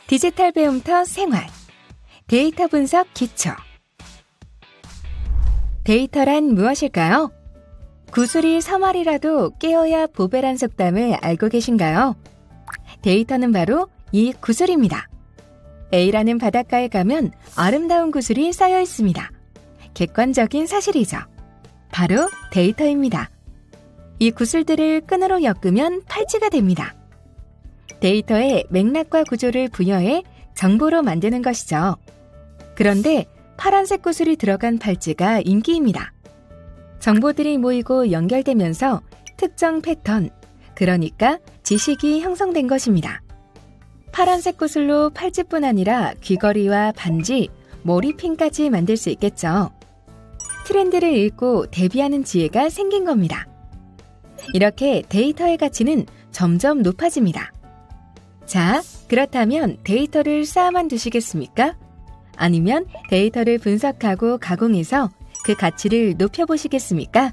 디지털 배움터 생활, 데이터 분석 기초. 데이터란 무엇일까요? 구슬이 서말이라도 깨어야 보배란 속담을 알고 계신가요? 데이터는 바로 이 구슬입니다. A라는 바닷가에 가면 아름다운 구슬이 쌓여 있습니다. 객관적인 사실이죠. 바로 데이터입니다. 이 구슬들을 끈으로 엮으면 팔찌가 됩니다. 데이터에 맥락과 구조를 부여해 정보로 만드는 것이죠. 그런데 파란색 구슬이 들어간 팔찌가 인기입니다. 정보들이 모이고 연결되면서 특정 패턴, 그러니까 지식이 형성된 것입니다. 파란색 구슬로 팔찌뿐 아니라 귀걸이와 반지, 머리핀까지 만들 수 있겠죠. 트렌드를 읽고 대비하는 지혜가 생긴 겁니다. 이렇게 데이터의 가치는 점점 높아집니다. 자, 그렇다면 데이터를 쌓아만 두시겠습니까? 아니면 데이터를 분석하고 가공해서 그 가치를 높여보시겠습니까?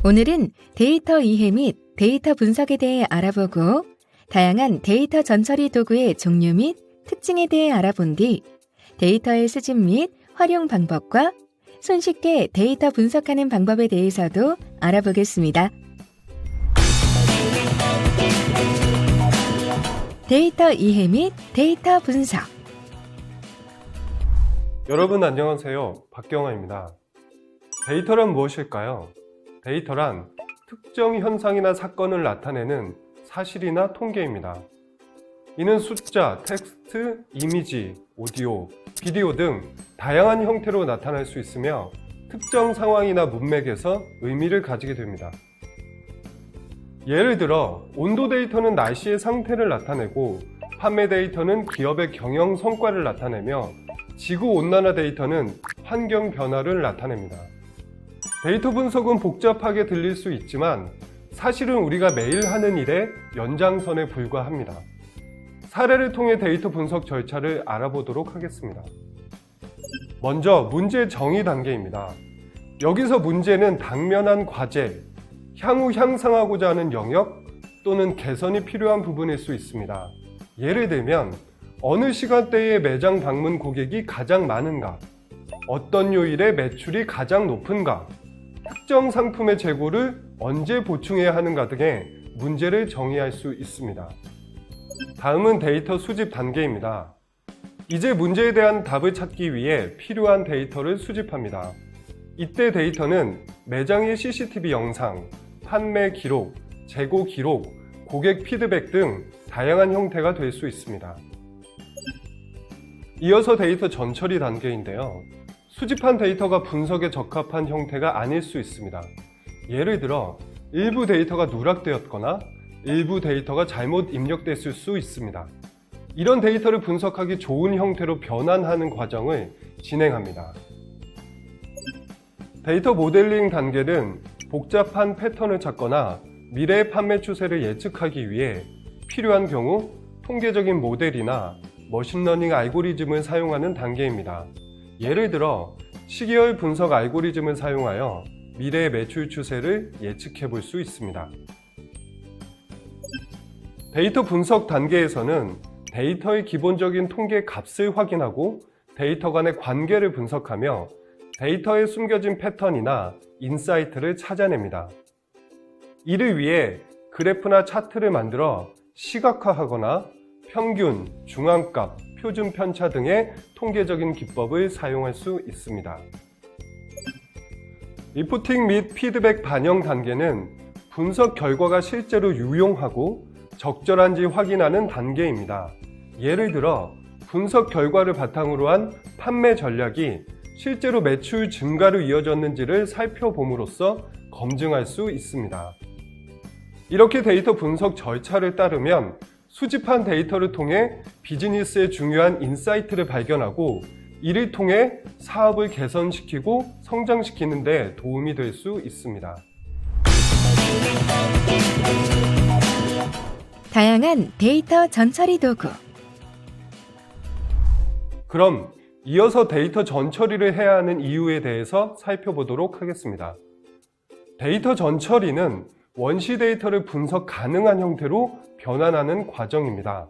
오늘은 데이터 이해 및 데이터 분석에 대해 알아보고 다양한 데이터 전처리 도구의 종류 및 특징에 대해 알아본 뒤 데이터의 수집 및 활용 방법과 손쉽게 데이터 분석하는 방법에 대해서도 알아보겠습니다. 데이터 이해 및 데이터 분석. 여러분 안녕하세요. 박경화입니다. 데이터란 무엇일까요? 데이터란 특정 현상이나 사건을 나타내는 사실이나 통계입니다. 이는 숫자, 텍스트, 이미지, 오디오, 비디오 등 다양한 형태로 나타날 수 있으며 특정 상황이나 문맥에서 의미를 가지게 됩니다. 예를 들어 온도 데이터는 날씨의 상태를 나타내고 판매 데이터는 기업의 경영 성과를 나타내며 지구온난화 데이터는 환경 변화를 나타냅니다. 데이터 분석은 복잡하게 들릴 수 있지만 사실은 우리가 매일 하는 일의 연장선에 불과합니다. 사례를 통해 데이터 분석 절차를 알아보도록 하겠습니다. 먼저 문제 정의 단계입니다. 여기서 문제는 당면한 과제, 향후 향상하고자 하는 영역 또는 개선이 필요한 부분일 수 있습니다. 예를 들면 어느 시간대에 매장 방문 고객이 가장 많은가, 어떤 요일에 매출이 가장 높은가, 특정 상품의 재고를 언제 보충해야 하는가 등의 문제를 정의할 수 있습니다. 다음은 데이터 수집 단계입니다. 이제 문제에 대한 답을 찾기 위해 필요한 데이터를 수집합니다. 이때 데이터는 매장의 CCTV 영상, 판매 기록, 재고 기록, 고객 피드백 등 다양한 형태가 될 수 있습니다. 이어서 데이터 전처리 단계인데요. 수집한 데이터가 분석에 적합한 형태가 아닐 수 있습니다. 예를 들어 일부 데이터가 누락되었거나 일부 데이터가 잘못 입력됐을 수 있습니다. 이런 데이터를 분석하기 좋은 형태로 변환하는 과정을 진행합니다. 데이터 모델링 단계는 복잡한 패턴을 찾거나 미래의 판매 추세를 예측하기 위해 필요한 경우 통계적인 모델이나 머신러닝 알고리즘을 사용하는 단계입니다. 예를 들어 시계열 분석 알고리즘을 사용하여 미래의 매출 추세를 예측해 볼 수 있습니다. 데이터 분석 단계에서는 데이터의 기본적인 통계 값을 확인하고 데이터 간의 관계를 분석하며 데이터에 숨겨진 패턴이나 인사이트를 찾아냅니다. 이를 위해 그래프나 차트를 만들어 시각화하거나 평균, 중앙값, 표준 편차 등의 통계적인 기법을 사용할 수 있습니다. 리포팅 및 피드백 반영 단계는 분석 결과가 실제로 유용하고 적절한지 확인하는 단계입니다. 예를 들어 분석 결과를 바탕으로 한 판매 전략이 실제로 매출 증가로 이어졌는지를 살펴봄으로써 검증할 수 있습니다. 이렇게 데이터 분석 절차를 따르면 수집한 데이터를 통해 비즈니스의 중요한 인사이트를 발견하고 이를 통해 사업을 개선시키고 성장시키는 데 도움이 될 수 있습니다. 다양한 데이터 전처리 도구. 그럼 이어서 데이터 전처리를 해야 하는 이유에 대해서 살펴보도록 하겠습니다. 데이터 전처리는 원시 데이터를 분석 가능한 형태로 변환하는 과정입니다.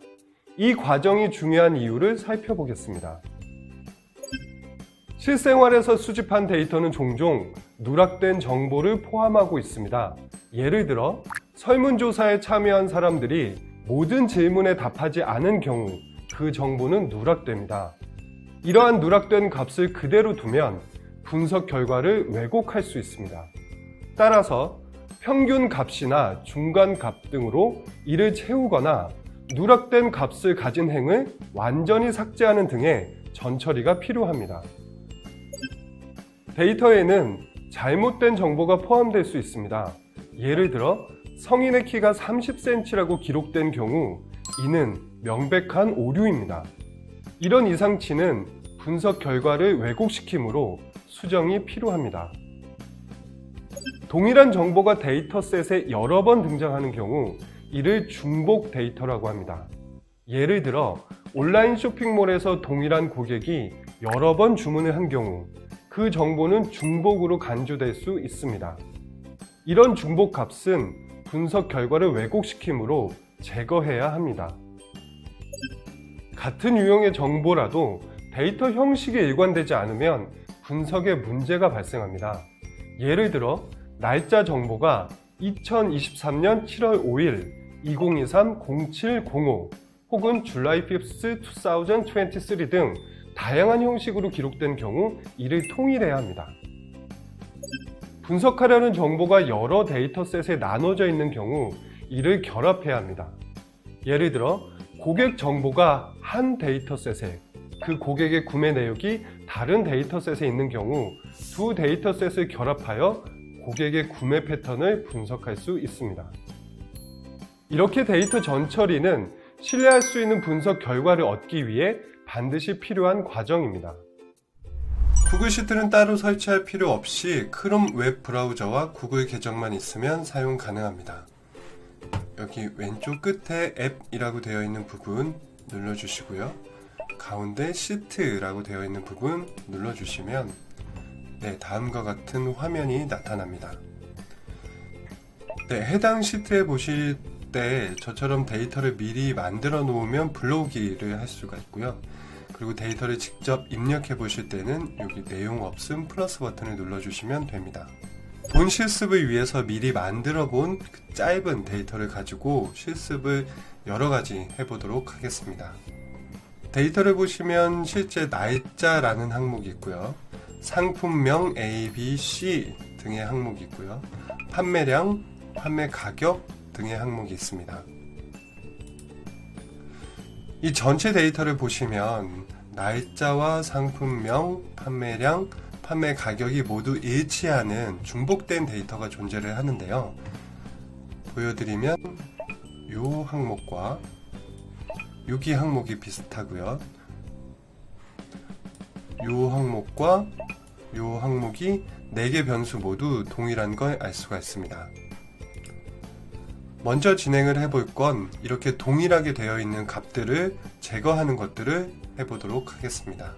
이 과정이 중요한 이유를 살펴보겠습니다. 실생활에서 수집한 데이터는 종종 누락된 정보를 포함하고 있습니다. 예를 들어 설문조사에 참여한 사람들이 모든 질문에 답하지 않은 경우 그 정보는 누락됩니다. 이러한 누락된 값을 그대로 두면 분석 결과를 왜곡할 수 있습니다. 따라서 평균 값이나 중간 값 등으로 이를 채우거나 누락된 값을 가진 행을 완전히 삭제하는 등의 전처리가 필요합니다. 데이터에는 잘못된 정보가 포함될 수 있습니다. 예를 들어 성인의 키가 30cm라고 기록된 경우 이는 명백한 오류입니다. 이런 이상치는 분석 결과를 왜곡시키므로 수정이 필요합니다. 동일한 정보가 데이터셋에 여러 번 등장하는 경우 이를 중복 데이터라고 합니다. 예를 들어 온라인 쇼핑몰에서 동일한 고객이 여러 번 주문을 한 경우 그 정보는 중복으로 간주될 수 있습니다. 이런 중복 값은 분석 결과를 왜곡시키므로 제거해야 합니다. 같은 유형의 정보라도 데이터 형식이 일관되지 않으면 분석에 문제가 발생합니다. 예를 들어 날짜 정보가 2023년 7월 5일 2023-0705 혹은 July 5th, 2023 등 다양한 형식으로 기록된 경우 이를 통일해야 합니다. 분석하려는 정보가 여러 데이터셋에 나눠져 있는 경우 이를 결합해야 합니다. 예를 들어 고객 정보가 한 데이터셋에 그 고객의 구매 내역이 다른 데이터셋에 있는 경우 두 데이터셋을 결합하여 고객의 구매 패턴을 분석할 수 있습니다. 이렇게 데이터 전처리는 신뢰할 수 있는 분석 결과를 얻기 위해 반드시 필요한 과정입니다. 구글 시트는 따로 설치할 필요 없이 크롬 웹 브라우저와 구글 계정만 있으면 사용 가능합니다. 여기 왼쪽 끝에 앱이라고 되어 있는 부분 눌러주시고요. 가운데 시트라고 되어 있는 부분 눌러주시면 다음과 같은 화면이 나타납니다. 해당 시트에 보실 때 저처럼 데이터를 미리 만들어 놓으면 불러오기를 할 수가 있고요. 그리고 데이터를 직접 입력해 보실 때는 여기 내용 없음 플러스 버튼을 눌러주시면 됩니다. 본 실습을 위해서 미리 만들어 본 그 짧은 데이터를 가지고 실습을 여러 가지 해보도록 하겠습니다. 데이터를 보시면 실제 날짜라는 항목이 있고요. 상품명 A, B, C 등의 항목이 있고요. 판매량, 판매 가격 등의 항목이 있습니다. 이 전체 데이터를 보시면 날짜와 상품명, 판매량, 판매 가격이 모두 일치하는 중복된 데이터가 존재를 하는데요. 보여드리면 이 항목과 여기 항목이 비슷하고요. 이 항목과 이 항목이 4개 변수 모두 동일한 걸 알 수가 있습니다. 먼저 진행을 해볼 건 이렇게 동일하게 되어 있는 값들을 제거하는 것들을 해보도록 하겠습니다.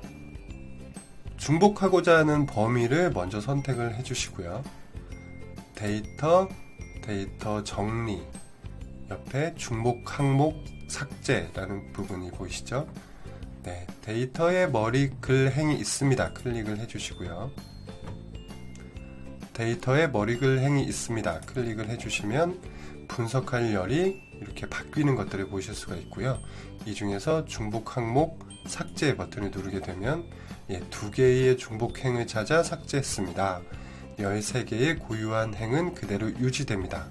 중복하고자 하는 범위를 먼저 선택을 해주시고요. 데이터 정리 옆에 중복 항목 삭제라는 부분이 보이시죠? 데이터에 머리 글 행이 있습니다. 클릭을 해주시고요. 데이터에 머리 글 행이 있습니다. 클릭을 해주시면 분석할 열이 이렇게 바뀌는 것들을 보실 수가 있고요. 이 중에서 중복 항목 삭제 버튼을 누르게 되면 2개의 중복 행을 찾아 삭제했습니다. 13개의 고유한 행은 그대로 유지됩니다.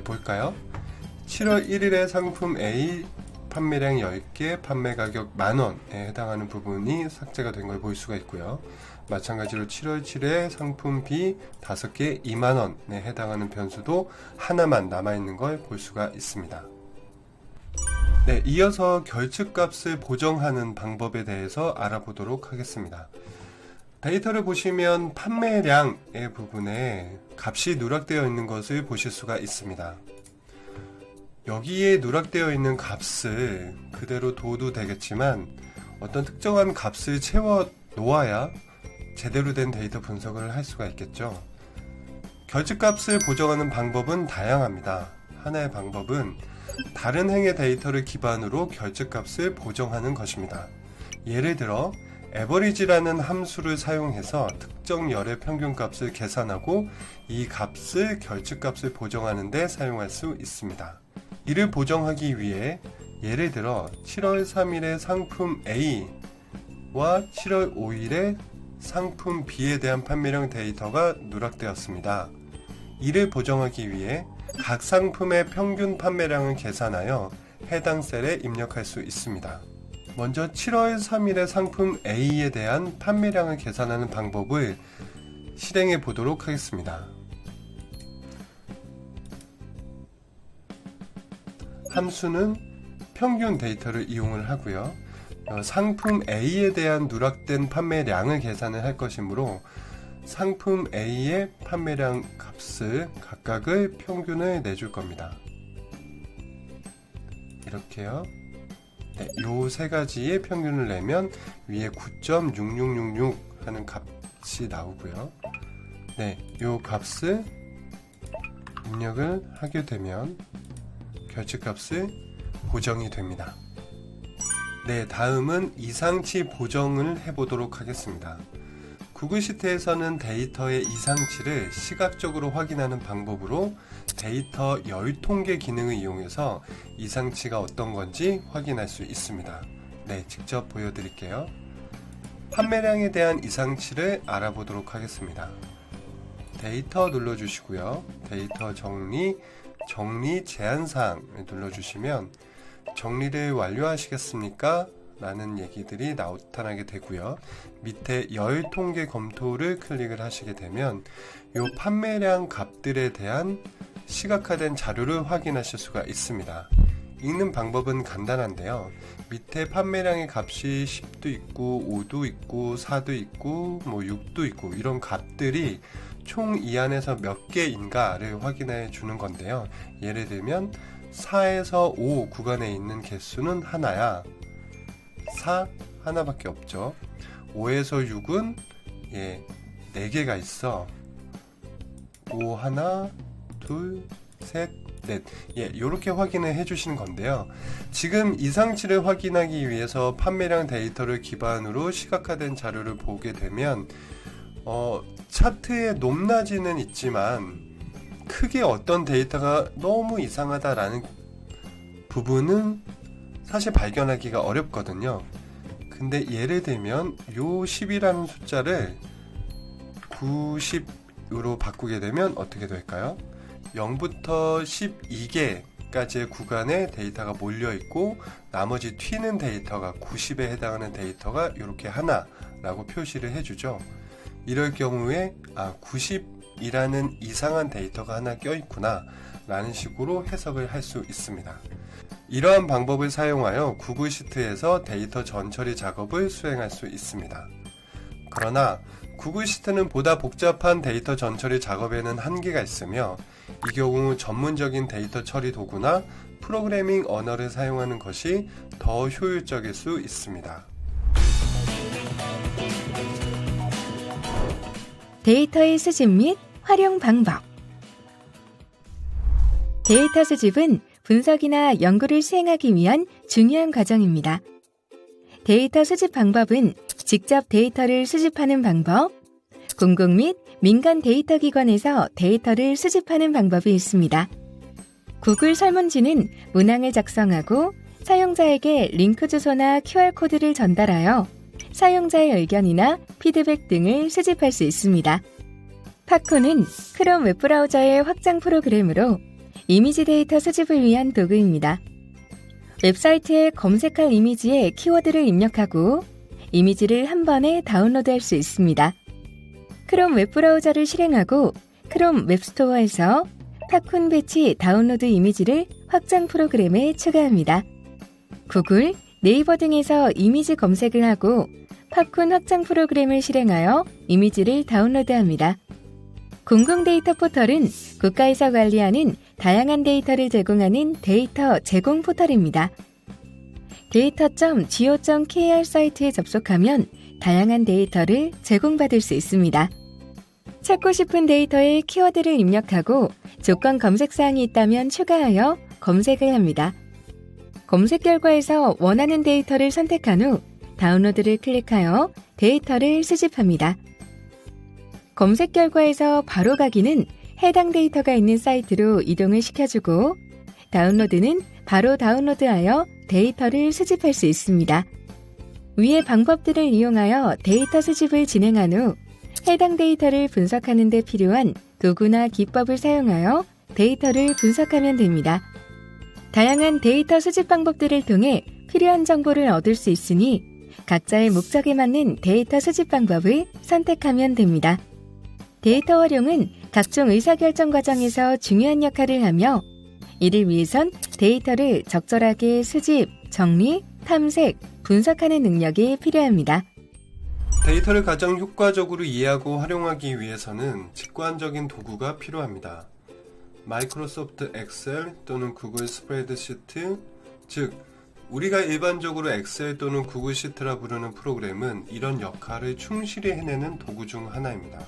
볼까요? 7월 1일에 상품 A 판매량 10개, 판매 가격 만원에 해당하는 부분이 삭제가 된 걸 볼 수가 있고요. 마찬가지로 7월 7일에 상품 B 5개 2만원에 해당하는 변수도 하나만 남아있는 걸 볼 수가 있습니다. 이어서 결측값을 보정하는 방법에 대해서 알아보도록 하겠습니다. 데이터를 보시면 판매량의 부분에 값이 누락되어 있는 것을 보실 수가 있습니다. 여기에 누락되어 있는 값을 그대로 둬도 되겠지만 어떤 특정한 값을 채워 놓아야 제대로 된 데이터 분석을 할 수가 있겠죠. 결집값을 보정하는 방법은 다양합니다. 하나의 방법은 다른 행의 데이터를 기반으로 결집값을 보정하는 것입니다. 예를 들어 average라는 함수를 사용해서 특정 열의 평균값을 계산하고 이 값을 결집값을 보정하는 데 사용할 수 있습니다. 이를 보정하기 위해 예를 들어 7월 3일의 상품 A와 7월 5일의 상품 B에 대한 판매량 데이터가 누락되었습니다. 이를 보정하기 위해 각 상품의 평균 판매량을 계산하여 해당 셀에 입력할 수 있습니다. 먼저 7월 3일의 상품 A에 대한 판매량을 계산하는 방법을 실행해 보도록 하겠습니다. 함수는 평균 데이터를 이용을 하고요. 상품 A에 대한 누락된 판매량을 계산을 할 것이므로 상품 A의 판매량 값을 각각을 평균을 내줄 겁니다. 이렇게요. 네, 요 세 가지의 평균을 내면 위에 9.6666 하는 값이 나오고요. 네, 요 값을 입력을 하게 되면 결집값을 보정이 됩니다. 네, 다음은 이상치 보정을 해보도록 하겠습니다. 구글 시트에서는 데이터의 이상치를 시각적으로 확인하는 방법으로 데이터 열 통계 기능을 이용해서 이상치가 어떤 건지 확인할 수 있습니다. 네, 직접 보여드릴게요. 판매량에 대한 이상치를 알아보도록 하겠습니다. 데이터 눌러주시고요. 데이터 정리 제한사항을 눌러주시면 정리를 완료하시겠습니까? 라는 얘기들이 나타나게 되고요. 밑에 열 통계 검토를 클릭을 하시게 되면 이 판매량 값들에 대한 시각화된 자료를 확인하실 수가 있습니다. 읽는 방법은 간단한데요. 밑에 판매량의 값이 10도 있고 5도 있고 4도 있고 6도 있고 이런 값들이 총 이 안에서 몇 개인가를 확인해 주는 건데요. 예를 들면 4에서 5 구간에 있는 개수는 하나야. 4 하나밖에 없죠. 5에서 6은 4개가 있어. 5 하나, 둘, 셋, 넷. 이렇게 확인을 해주시는 건데요. 지금 이상치를 확인하기 위해서 판매량 데이터를 기반으로 시각화된 자료를 보게 되면 차트의 높낮이는 있지만 크게 어떤 데이터가 너무 이상하다라는 부분은 사실 발견하기가 어렵거든요. 근데 예를 들면 요 10이라는 숫자를 90으로 바꾸게 되면 어떻게 될까요? 0부터 12개까지의 구간에 데이터가 몰려 있고 나머지 튀는 데이터가 90에 해당하는 데이터가 이렇게 하나라고 표시를 해주죠. 이럴 경우에 90이라는 이상한 데이터가 하나 껴있구나 라는 식으로 해석을 할 수 있습니다. 이러한 방법을 사용하여 구글 시트에서 데이터 전처리 작업을 수행할 수 있습니다. 그러나 구글 시트는 보다 복잡한 데이터 전처리 작업에는 한계가 있으며 이 경우 전문적인 데이터 처리 도구나 프로그래밍 언어를 사용하는 것이 더 효율적일 수 있습니다. 데이터의 수집 및 활용 방법. 데이터 수집은 분석이나 연구를 수행하기 위한 중요한 과정입니다. 데이터 수집 방법은 직접 데이터를 수집하는 방법, 공공 및 민간 데이터 기관에서 데이터를 수집하는 방법이 있습니다. 구글 설문지는 문항을 작성하고 사용자에게 링크 주소나 QR코드를 전달하여 사용자의 의견이나 피드백 등을 수집할 수 있습니다. 파콘은 크롬 웹브라우저의 확장 프로그램으로 이미지 데이터 수집을 위한 도구입니다. 웹사이트에 검색할 이미지에 키워드를 입력하고 이미지를 한 번에 다운로드할 수 있습니다. 크롬 웹브라우저를 실행하고 크롬 웹스토어에서 파콘 배치 다운로드 이미지를 확장 프로그램에 추가합니다. 구글, 네이버 등에서 이미지 검색을 하고 파콘 확장 프로그램을 실행하여 이미지를 다운로드합니다. 공공 데이터 포털은 국가에서 관리하는 다양한 데이터를 제공하는 데이터 제공 포털입니다. 데이터.go.kr 사이트에 접속하면 다양한 데이터를 제공받을 수 있습니다. 찾고 싶은 데이터에 키워드를 입력하고 조건 검색 사항이 있다면 추가하여 검색을 합니다. 검색 결과에서 원하는 데이터를 선택한 후 다운로드를 클릭하여 데이터를 수집합니다. 검색 결과에서 바로 가기는 해당 데이터가 있는 사이트로 이동을 시켜주고 다운로드는 바로 다운로드하여 데이터를 수집할 수 있습니다. 위의 방법들을 이용하여 데이터 수집을 진행한 후 해당 데이터를 분석하는 데 필요한 도구나 기법을 사용하여 데이터를 분석하면 됩니다. 다양한 데이터 수집 방법들을 통해 필요한 정보를 얻을 수 있으니 각자의 목적에 맞는 데이터 수집 방법을 선택하면 됩니다. 데이터 활용은 각종 의사결정 과정에서 중요한 역할을 하며 이를 위해선 데이터를 적절하게 수집, 정리, 탐색, 분석하는 능력이 필요합니다. 데이터를 가장 효과적으로 이해하고 활용하기 위해서는 직관적인 도구가 필요합니다. 마이크로소프트 엑셀 또는 구글 스프레드시트, 즉 우리가 일반적으로 엑셀 또는 구글 시트라 부르는 프로그램은 이런 역할을 충실히 해내는 도구 중 하나입니다.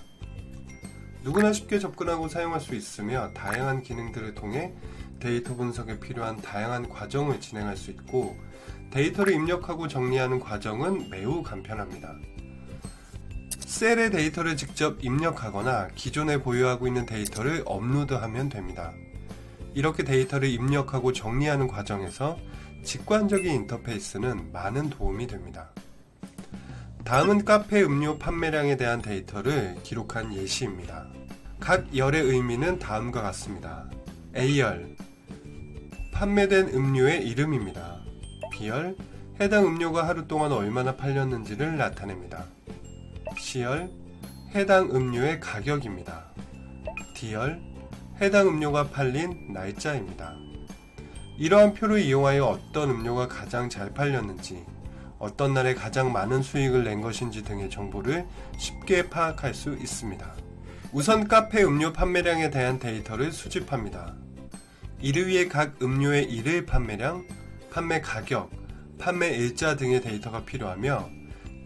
누구나 쉽게 접근하고 사용할 수 있으며 다양한 기능들을 통해 데이터 분석에 필요한 다양한 과정을 진행할 수 있고 데이터를 입력하고 정리하는 과정은 매우 간편합니다. 셀에 데이터를 직접 입력하거나 기존에 보유하고 있는 데이터를 업로드하면 됩니다. 이렇게 데이터를 입력하고 정리하는 과정에서 직관적인 인터페이스는 많은 도움이 됩니다. 다음은 카페 음료 판매량에 대한 데이터를 기록한 예시입니다. 각 열의 의미는 다음과 같습니다. A열, 판매된 음료의 이름입니다. B열, 해당 음료가 하루 동안 얼마나 팔렸는지를 나타냅니다. C열, 해당 음료의 가격입니다. D열, 해당 음료가 팔린 날짜입니다. 이러한 표를 이용하여 어떤 음료가 가장 잘 팔렸는지, 어떤 날에 가장 많은 수익을 낸 것인지 등의 정보를 쉽게 파악할 수 있습니다. 우선 카페 음료 판매량에 대한 데이터를 수집합니다. 이를 위해 각 음료의 일일 판매량, 판매 가격, 판매 일자 등의 데이터가 필요하며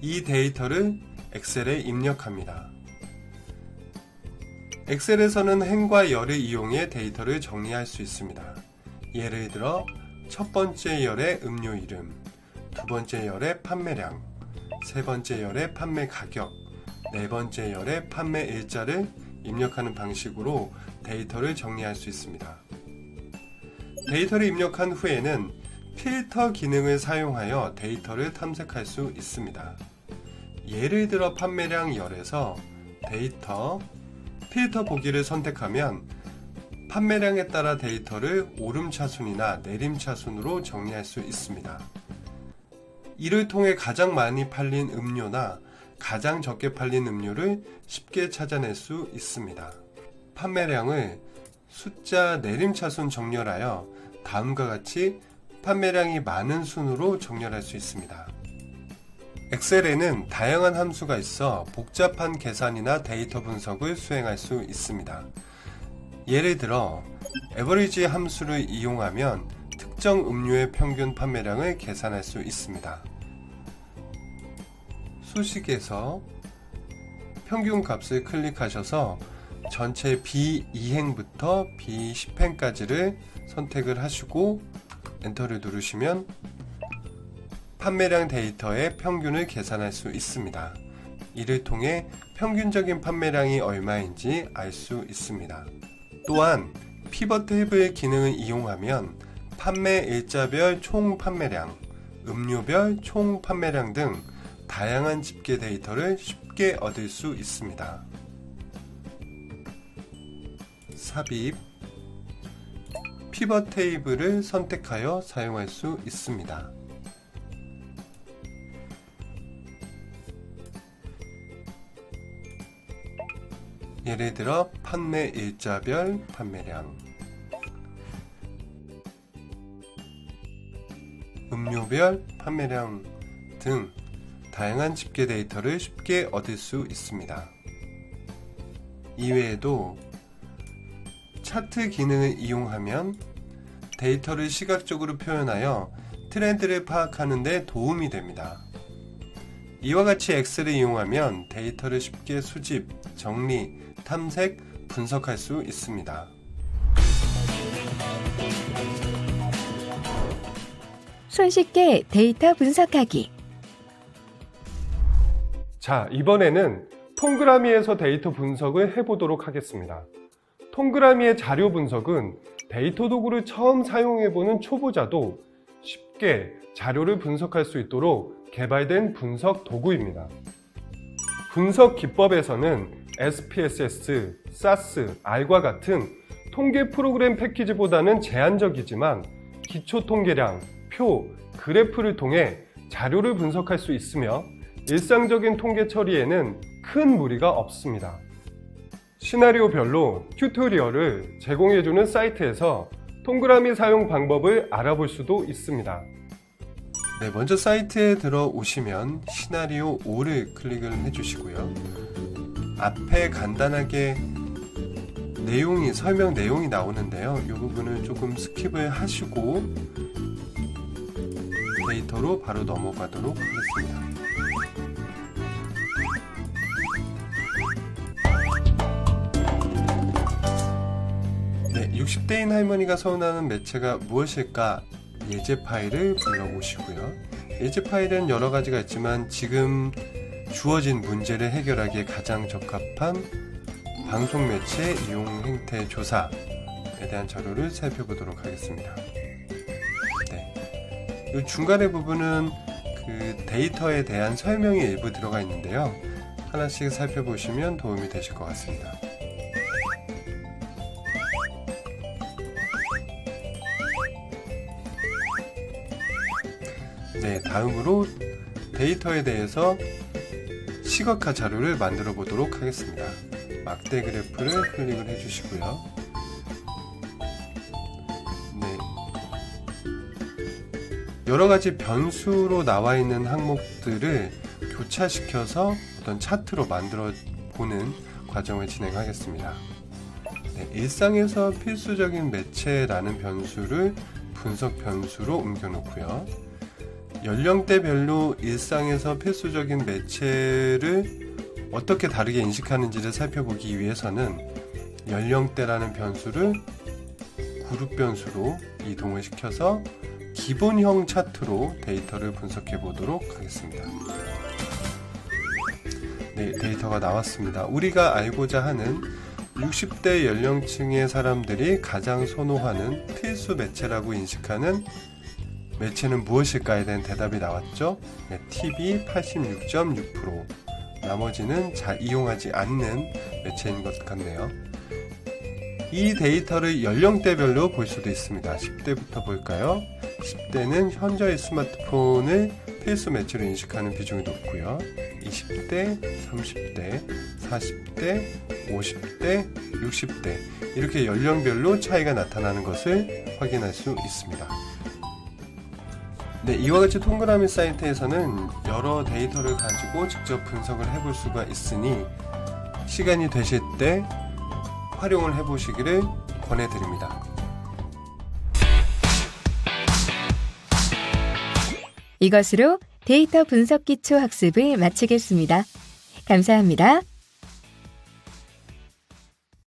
이 데이터를 엑셀에 입력합니다. 엑셀에서는 행과 열을 이용해 데이터를 정리할 수 있습니다. 예를 들어 첫 번째 열의 음료 이름, 두 번째 열의 판매량, 세 번째 열의 판매 가격, 네 번째 열의 판매 일자를 입력하는 방식으로 데이터를 정리할 수 있습니다. 데이터를 입력한 후에는 필터 기능을 사용하여 데이터를 탐색할 수 있습니다. 예를 들어 판매량 열에서 데이터, 필터 보기를 선택하면 판매량에 따라 데이터를 오름차순이나 내림차순으로 정리할 수 있습니다. 이를 통해 가장 많이 팔린 음료나 가장 적게 팔린 음료를 쉽게 찾아낼 수 있습니다. 판매량을 숫자 내림차순 정렬하여 다음과 같이 판매량이 많은 순으로 정렬할 수 있습니다. 엑셀에는 다양한 함수가 있어 복잡한 계산이나 데이터 분석을 수행할 수 있습니다. 예를 들어 average 함수를 이용하면 특정 음료의 평균 판매량을 계산할 수 있습니다. 수식에서 평균 값을 클릭하셔서 전체 B2행부터 B10행까지를 선택을 하시고 엔터를 누르시면 판매량 데이터의 평균을 계산할 수 있습니다. 이를 통해 평균적인 판매량이 얼마인지 알 수 있습니다. 또한 피벗 테이블 기능을 이용하면 판매 일자별 총 판매량, 음료별 총 판매량 등 다양한 집계 데이터를 쉽게 얻을 수 있습니다. 삽입, 피벗 테이블을 선택하여 사용할 수 있습니다. 예를 들어 판매 일자별 판매량, 음료별 판매량 등 다양한 집계 데이터를 쉽게 얻을 수 있습니다. 이외에도 차트 기능을 이용하면 데이터를 시각적으로 표현하여 트렌드를 파악하는 데 도움이 됩니다. 이와 같이 엑셀을 이용하면 데이터를 쉽게 수집, 정리, 탐색, 분석할 수 있습니다. 손쉽게 데이터 분석하기. 자, 이번에는 동그라미에서 데이터 분석을 해보도록 하겠습니다. 동그라미의 자료 분석은 데이터 도구를 처음 사용해보는 초보자도 쉽게 자료를 분석할 수 있도록 개발된 분석 도구입니다. 분석 기법에서는 SPSS, SAS, R과 같은 통계 프로그램 패키지보다는 제한적이지만 기초 통계량, 표, 그래프를 통해 자료를 분석할 수 있으며 일상적인 통계 처리에는 큰 무리가 없습니다. 시나리오별로 튜토리얼을 제공해주는 사이트에서 동그라미 사용 방법을 알아볼 수도 있습니다. 네, 먼저 사이트에 들어오시면 시나리오 5를 클릭을 해주시고요. 앞에 간단하게 설명 내용이 나오는데요. 이 부분을 조금 스킵을 하시고 데이터로 바로 넘어가도록 하겠습니다. 네, 60대인 할머니가 선호하는 매체가 무엇일까? 예제 파일을 불러오시고요. 예제 파일은 여러 가지가 있지만 지금 주어진 문제를 해결하기에 가장 적합한 방송 매체 이용 행태 조사에 대한 자료를 살펴보도록 하겠습니다. 네. 이 중간의 부분은 그 데이터에 대한 설명이 일부 들어가 있는데요. 하나씩 살펴보시면 도움이 되실 것 같습니다. 네, 다음으로 데이터에 대해서 시각화 자료를 만들어 보도록 하겠습니다. 막대 그래프를 클릭을 해주시고요. 네, 여러 가지 변수로 나와 있는 항목들을 교차시켜서 어떤 차트로 만들어 보는 과정을 진행하겠습니다. 네, 일상에서 필수적인 매체라는 변수를 분석 변수로 옮겨 놓고요. 연령대별로 일상에서 필수적인 매체를 어떻게 다르게 인식하는지를 살펴보기 위해서는 연령대라는 변수를 그룹 변수로 이동을 시켜서 기본형 차트로 데이터를 분석해 보도록 하겠습니다. 네, 데이터가 나왔습니다. 우리가 알고자 하는 60대 연령층의 사람들이 가장 선호하는 필수 매체라고 인식하는 매체는 무엇일까에 대한 대답이 나왔죠. 네, TV 86.6%, 나머지는 잘 이용하지 않는 매체인 것 같네요. 이 데이터를 연령대별로 볼 수도 있습니다. 10대부터 볼까요? 10대는 현저히 스마트폰을 필수 매체로 인식하는 비중이 높고요. 20대, 30대, 40대, 50대, 60대 이렇게 연령별로 차이가 나타나는 것을 확인할 수 있습니다. 네, 이와 같이 동그라미 사이트에서는 여러 데이터를 가지고 직접 분석을 해볼 수가 있으니 시간이 되실 때 활용을 해보시기를 권해드립니다. 이것으로 데이터 분석 기초 학습을 마치겠습니다. 감사합니다.